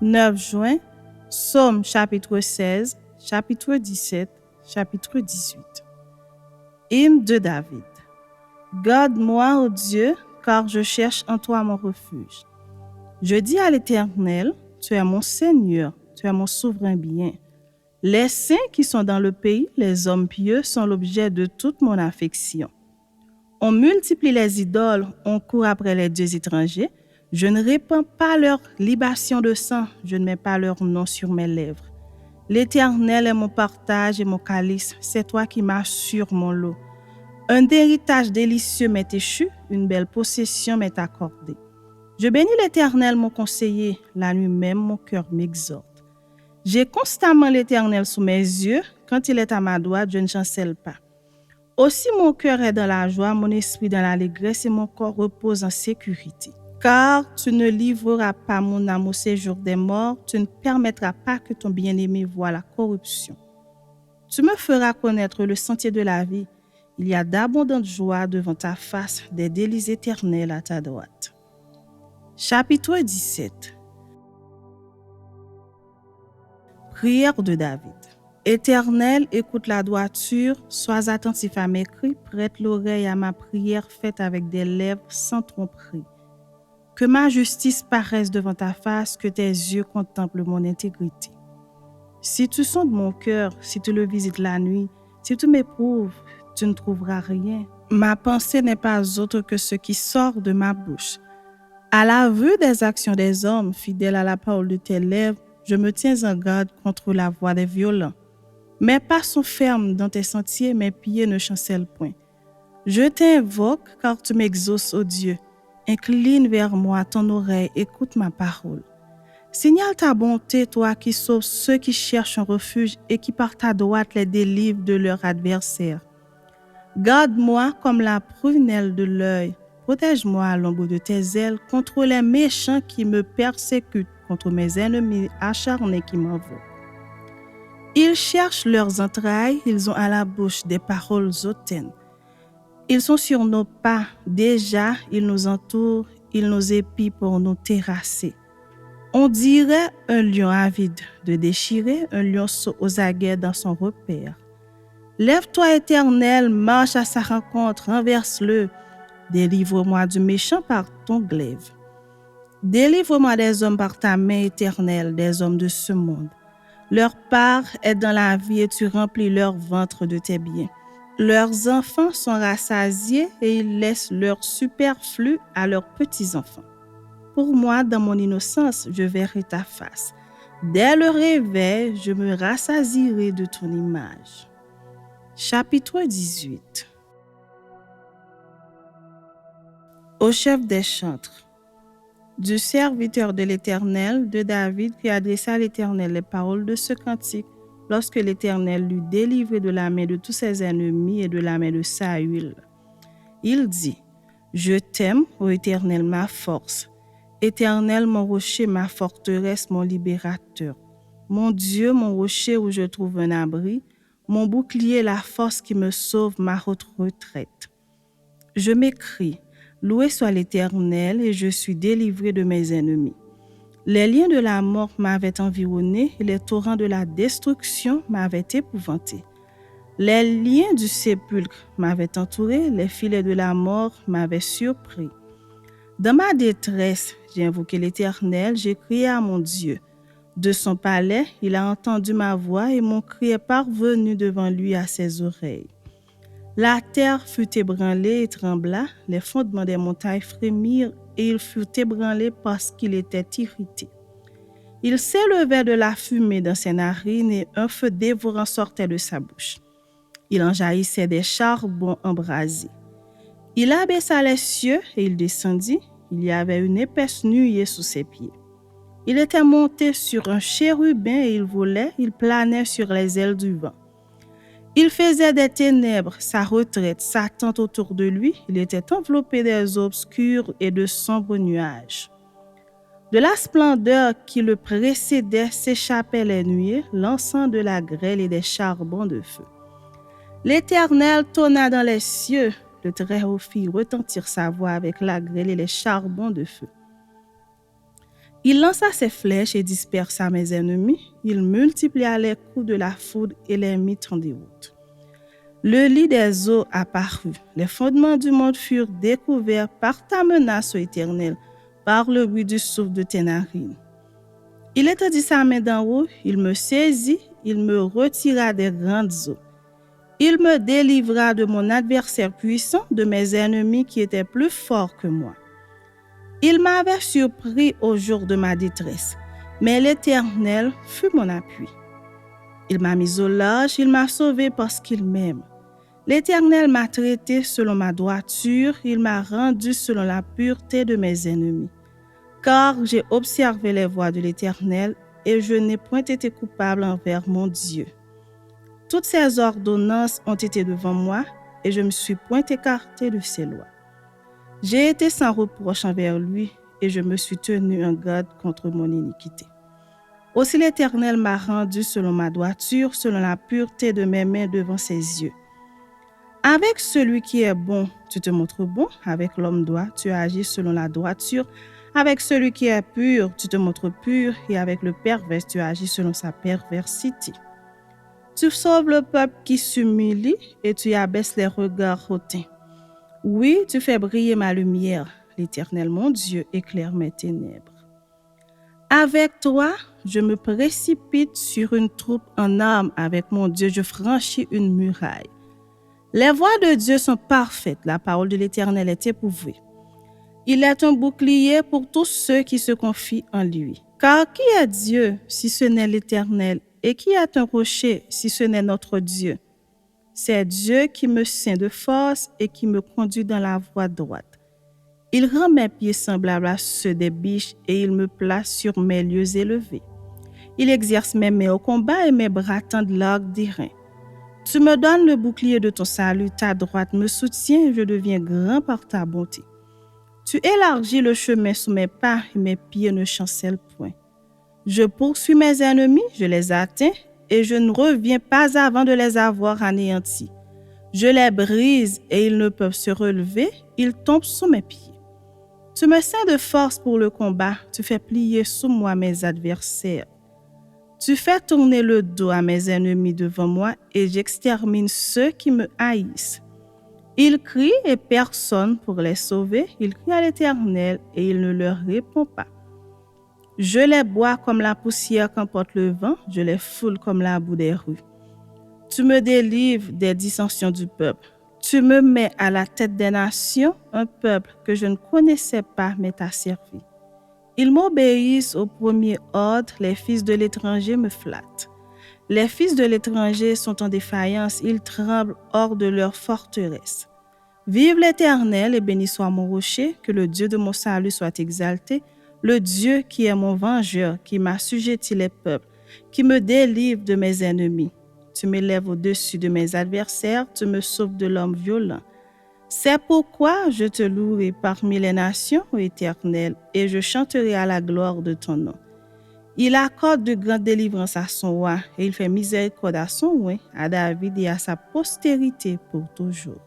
9 juin, Psaume chapitre 16, chapitre 17, chapitre 18. Hymne de David. Garde-moi, ô Dieu, car je cherche en toi mon refuge. Je dis à l'Éternel, tu es mon Seigneur, tu es mon souverain bien. Les saints qui sont dans le pays, les hommes pieux, sont l'objet de toute mon affection. On multiplie les idoles, on court après les dieux étrangers. Je ne répands pas leur libation de sang, je ne mets pas leur nom sur mes lèvres. L'Éternel est mon partage et mon calice, c'est toi qui m'assures mon lot. Un héritage délicieux m'est échu, une belle possession m'est accordée. Je bénis l'Éternel, mon conseiller, la nuit même mon cœur m'exhorte. J'ai constamment l'Éternel sous mes yeux, quand il est à ma droite, je ne chancelle pas. Aussi mon cœur est dans la joie, mon esprit dans l'allégresse et mon corps repose en sécurité. Car tu ne livreras pas mon âme au séjour des morts, tu ne permettras pas que ton bien-aimé voie la corruption. Tu me feras connaître le sentier de la vie. Il y a d'abondantes joies devant ta face, des délices éternels à ta droite. Chapitre 17. Prière de David. Éternel, écoute la droiture, sois attentif à mes cris, prête l'oreille à ma prière faite avec des lèvres sans tromperie. Que ma justice paraisse devant ta face, que tes yeux contemplent mon intégrité. Si tu sondes mon cœur, si tu le visites la nuit, si tu m'éprouves, tu ne trouveras rien. Ma pensée n'est pas autre que ce qui sort de ma bouche. À la vue des actions des hommes, fidèles à la parole de tes lèvres, je me tiens en garde contre la voix des violents. Mes pas sont fermes dans tes sentiers, mes pieds ne chancellent point. Je t'invoque car tu m'exauces, ô Dieu. Incline vers moi ton oreille, écoute ma parole. Signale ta bonté, toi qui sauves ceux qui cherchent un refuge et qui par ta droite les délivres de leurs adversaires. Garde-moi comme la prunelle de l'œil. Protège-moi à l'ombre de tes ailes contre les méchants qui me persécutent, contre mes ennemis acharnés qui m'envoient. Ils cherchent leurs entrailles, ils ont à la bouche des paroles hautaines. Ils sont sur nos pas, déjà ils nous entourent, ils nous épient pour nous terrasser. On dirait un lion avide de déchirer, un lionceau aux aguets dans son repère. Lève-toi, Éternel, marche à sa rencontre, renverse-le. Délivre-moi du méchant par ton glaive. Délivre-moi des hommes par ta main éternelle, des hommes de ce monde. Leur part est dans la vie et tu remplis leur ventre de tes biens. Leurs enfants sont rassasiés et ils laissent leur superflu à leurs petits-enfants. Pour moi, dans mon innocence, je verrai ta face. Dès le réveil, je me rassasierai de ton image. Chapitre 18. Au chef des chantres. Du serviteur de l'Éternel, de David, qui adressa à l'Éternel les paroles de ce cantique, lorsque l'Éternel l'eut délivré de la main de tous ses ennemis et de la main de Saül. Il dit, « Je t'aime, ô Éternel, ma force. Éternel, mon rocher, ma forteresse, mon libérateur. Mon Dieu, mon rocher où je trouve un abri, mon bouclier, la force qui me sauve, ma haute retraite. Je m'écrie, loué soit l'Éternel, et je suis délivré de mes ennemis. Les liens de la mort m'avaient environné, et les torrents de la destruction m'avaient épouvanté. Les liens du sépulcre m'avaient entouré, les filets de la mort m'avaient surpris. Dans ma détresse, j'ai invoqué l'Éternel, j'ai crié à mon Dieu. De son palais, il a entendu ma voix et mon cri est parvenu devant lui à ses oreilles. La terre fut ébranlée et trembla, les fondements des montagnes frémirent et il fut ébranlé parce qu'il était irrité. Il s'élevait de la fumée dans ses narines et un feu dévorant sortait de sa bouche. Il en jaillissait des charbons embrasés. Il abaissa les cieux et il descendit. Il y avait une épaisse nuée sous ses pieds. Il était monté sur un chérubin et il volait, il planait sur les ailes du vent. Il faisait des ténèbres sa retraite, sa tente autour de lui. Il était enveloppé des eaux obscures et de sombres nuages. De la splendeur qui le précédait s'échappaient les nuées, l'encens de la grêle et des charbons de feu. L'Éternel tonna dans les cieux, le Très-Haut fit retentir sa voix avec la grêle et les charbons de feu. Il lança ses flèches et dispersa mes ennemis. Il multiplia les coups de la foudre et les mit en déroute. Le lit des eaux apparut. Les fondements du monde furent découverts par ta menace, ô Éternel, par le bruit du souffle de tes narines. Il étendit sa main d'en haut, il me saisit, il me retira des grandes eaux. Il me délivra de mon adversaire puissant, de mes ennemis qui étaient plus forts que moi. Il m'avait surpris au jour de ma détresse, mais l'Éternel fut mon appui. Il m'a mis au large, il m'a sauvé parce qu'il m'aime. L'Éternel m'a traité selon ma droiture, il m'a rendu selon la pureté de mes ennemis. Car j'ai observé les voies de l'Éternel et je n'ai point été coupable envers mon Dieu. Toutes ses ordonnances ont été devant moi et je ne me suis point écarté de ses lois. J'ai été sans reproche envers lui et je me suis tenu en garde contre mon iniquité. Aussi l'Éternel m'a rendu selon ma droiture, selon la pureté de mes mains devant ses yeux. Avec celui qui est bon, tu te montres bon. Avec l'homme droit, tu agis selon la droiture. Avec celui qui est pur, tu te montres pur. Et avec le pervers, tu agis selon sa perversité. Tu sauves le peuple qui s'humilie et tu abaisses les regards hautains. Oui, tu fais briller ma lumière. L'Éternel, mon Dieu, éclaire mes ténèbres. Avec toi, je me précipite sur une troupe en armes. Avec mon Dieu, je franchis une muraille. Les voies de Dieu sont parfaites. La parole de l'Éternel est éprouvée. Il est un bouclier pour tous ceux qui se confient en lui. Car qui est Dieu si ce n'est l'Éternel? Et qui est un rocher si ce n'est notre Dieu? C'est Dieu qui me ceint de force et qui me conduit dans la voie droite. Il rend mes pieds semblables à ceux des biches et il me place sur mes lieux élevés. Il exerce mes mains au combat et mes bras tendent l'arc d'airain. Tu me donnes le bouclier de ton salut, ta droite me soutient et je deviens grand par ta bonté. Tu élargis le chemin sous mes pas et mes pieds ne chancellent point. Je poursuis mes ennemis, je les atteins et je ne reviens pas avant de les avoir anéantis. Je les brise et ils ne peuvent se relever, ils tombent sous mes pieds. Tu me ceins de force pour le combat, tu fais plier sous moi mes adversaires. Tu fais tourner le dos à mes ennemis devant moi et j'extermine ceux qui me haïssent. Ils crient et personne pour les sauver. Ils crient à l'Éternel et il ne leur répond pas. Je les bois comme la poussière qu'emporte le vent, je les foule comme la boue des rues. Tu me délivres des dissensions du peuple. Tu me mets à la tête des nations, un peuple que je ne connaissais pas mais t'a servi. Ils m'obéissent au premier ordre, les fils de l'étranger me flattent. Les fils de l'étranger sont en défaillance, ils tremblent hors de leur forteresse. Vive l'Éternel et béni soit mon rocher, que le Dieu de mon salut soit exalté, le Dieu qui est mon vengeur, qui m'assujettit les peuples, qui me délivre de mes ennemis. Tu m'élèves au-dessus de mes adversaires, tu me sauves de l'homme violent. C'est pourquoi je te louerai parmi les nations, ô Éternel, et je chanterai à la gloire de ton nom. Il accorde de grandes délivrances à son roi, et il fait miséricorde à son roi, à David et à sa postérité pour toujours.